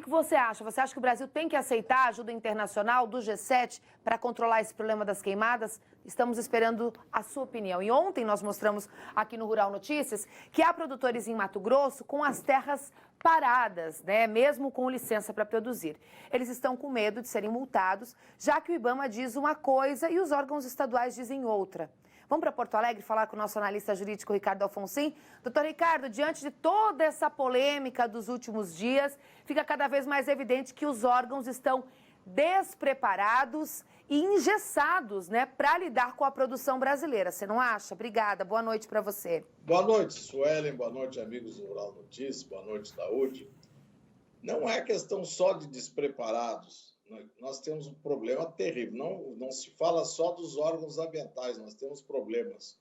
que você acha? Você acha que o Brasil tem que aceitar a ajuda internacional do G7 para controlar esse problema das queimadas? Estamos esperando a sua opinião. E ontem nós mostramos aqui no Rural Notícias que há produtores em Mato Grosso com as terras paradas, né, mesmo com licença para produzir. Eles estão com medo de serem multados, já que o IBAMA diz uma coisa e os órgãos estaduais dizem outra. Vamos para Porto Alegre falar com o nosso analista jurídico Ricardo Alfonsin. Doutor Ricardo, diante de toda essa polêmica dos últimos dias, fica cada vez mais evidente que os órgãos estão despreparados e engessados, né, para lidar com a produção brasileira. Você não acha? Obrigada. Boa noite para você. Boa noite, Suelen. Boa noite, amigos do Rural Notícias. Boa noite, Daúde. Não é questão só de despreparados. Nós temos um problema terrível. Não se fala só dos órgãos ambientais, nós temos problemas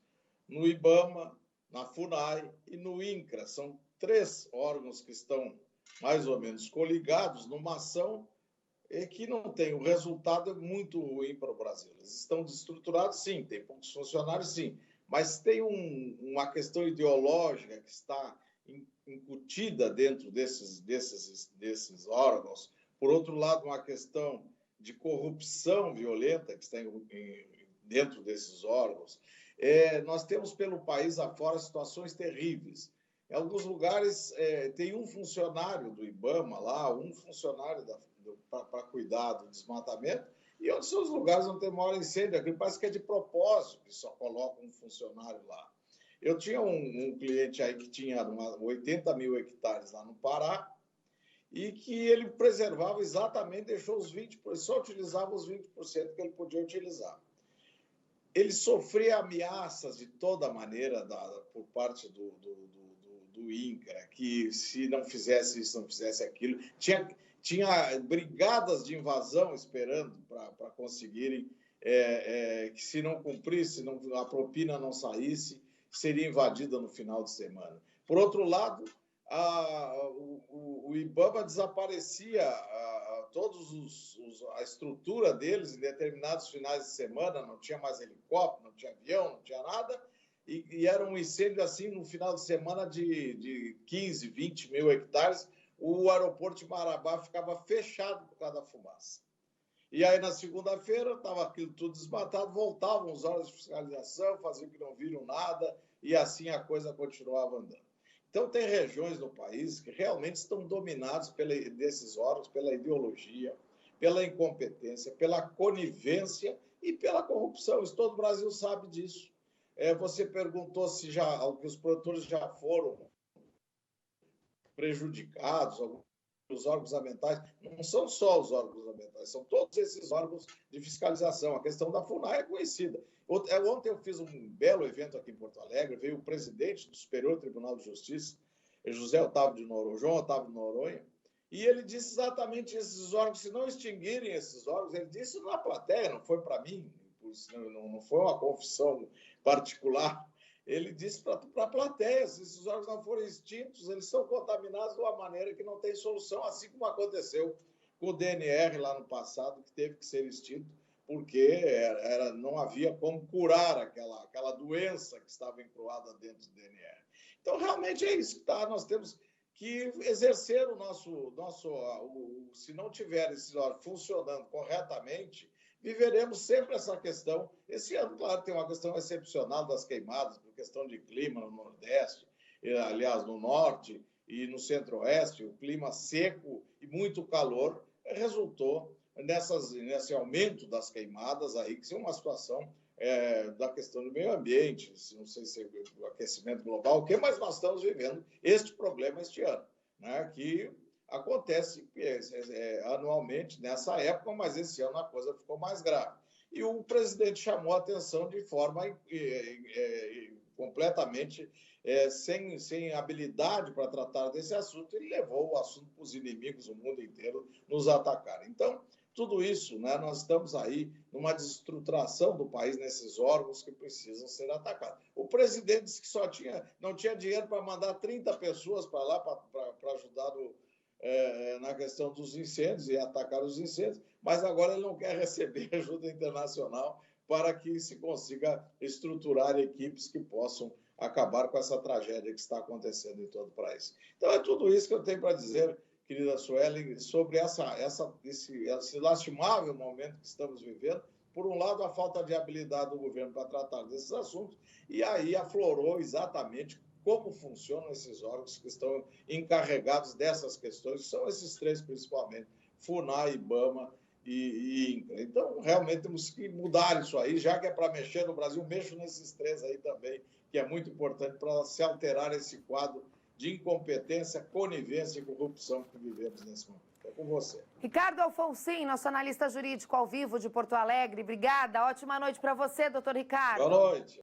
no IBAMA, na FUNAI e no INCRA. São 3 órgãos que estão mais ou menos coligados numa ação que não tem. O resultado é muito ruim para o Brasil. Eles estão desestruturados, sim, tem poucos funcionários, sim, mas tem uma questão ideológica que está incutida dentro desses órgãos. Por outro lado, uma questão de corrupção violenta que está dentro desses órgãos. Nós temos pelo país afora situações terríveis. Em alguns lugares tem um funcionário do IBAMA lá, um funcionário para cuidar do desmatamento, e outros lugares não tem maior incêndio. Aqui parece que é de propósito que só coloca um funcionário lá. Eu tinha um cliente aí que tinha 80 mil hectares lá no Pará, e que ele preservava exatamente, deixou os 20%, só utilizava os 20% que ele podia utilizar. Ele sofria ameaças de toda maneira por parte do INCRA, que se não fizesse isso, não fizesse aquilo. Tinha brigadas de invasão esperando para conseguirem que se não cumprisse, a propina não saísse, seria invadida no final de semana. Por outro lado, o IBAMA desaparecia a estrutura deles em determinados finais de semana, não tinha mais helicóptero, não tinha avião, não tinha nada, e era um incêndio assim no final de semana de 15, 20 mil hectares. O aeroporto de Marabá ficava fechado por causa da fumaça. E aí, na segunda-feira, estava aquilo tudo desmatado, voltavam os órgãos de fiscalização, faziam que não viram nada, e assim a coisa continuava andando. Então, tem regiões no país que realmente estão dominadas desses órgãos pela ideologia, pela incompetência, pela conivência e pela corrupção. Isso todo o Brasil sabe disso. Você perguntou se os produtores já foram prejudicados, os órgãos ambientais. Não são só os órgãos ambientais, são todos esses órgãos de fiscalização. A questão da FUNAI é conhecida. Ontem eu fiz um belo evento aqui em Porto Alegre, veio o presidente do Superior Tribunal de Justiça, João Otávio de Noronha, e ele disse exatamente esses órgãos, se não extinguirem esses órgãos, ele disse na plateia, não foi para mim, não foi uma confissão particular, ele disse para a plateia, se esses órgãos não forem extintos, eles são contaminados de uma maneira que não tem solução, assim como aconteceu com o DNR lá no passado, que teve que ser extinto, porque não havia como curar aquela doença que estava encruada dentro do DNR. Então, realmente é isso que está. Nós temos que exercer se não tiver esse órgão funcionando corretamente, viveremos sempre essa questão. Esse ano, claro, tem uma questão excepcional das queimadas, por questão de clima no Nordeste, aliás, no Norte e no Centro-Oeste, o clima seco e muito calor resultou nesse aumento das queimadas aí, que é uma situação da questão do meio ambiente, não sei se é o aquecimento global, o que, mas nós estamos vivendo este problema este ano, né, que acontece anualmente nessa época, mas esse ano a coisa ficou mais grave. E o presidente chamou a atenção de forma completamente sem habilidade para tratar desse assunto, ele levou o assunto para os inimigos do mundo inteiro nos atacarem. Então, tudo isso, né, nós estamos aí numa desestruturação do país nesses órgãos que precisam ser atacados. O presidente disse que não tinha dinheiro para mandar 30 pessoas para lá para ajudar na questão dos incêndios e atacar os incêndios, mas agora ele não quer receber ajuda internacional para que se consiga estruturar equipes que possam acabar com essa tragédia que está acontecendo em todo o país. Então, é tudo isso que eu tenho para dizer, querida Suelen, sobre esse lastimável momento que estamos vivendo. Por um lado, a falta de habilidade do governo para tratar desses assuntos, e aí aflorou exatamente como funcionam esses órgãos que estão encarregados dessas questões, são esses três principalmente, FUNAI, IBAMA e INCRA. Então, realmente temos que mudar isso aí, já que é para mexer no Brasil, mexo nesses três aí também, que é muito importante para se alterar esse quadro de incompetência, conivência e corrupção que vivemos nesse momento. É com você. Ricardo Alfonsin, nosso analista jurídico ao vivo de Porto Alegre. Obrigada, ótima noite para você, doutor Ricardo. Boa noite.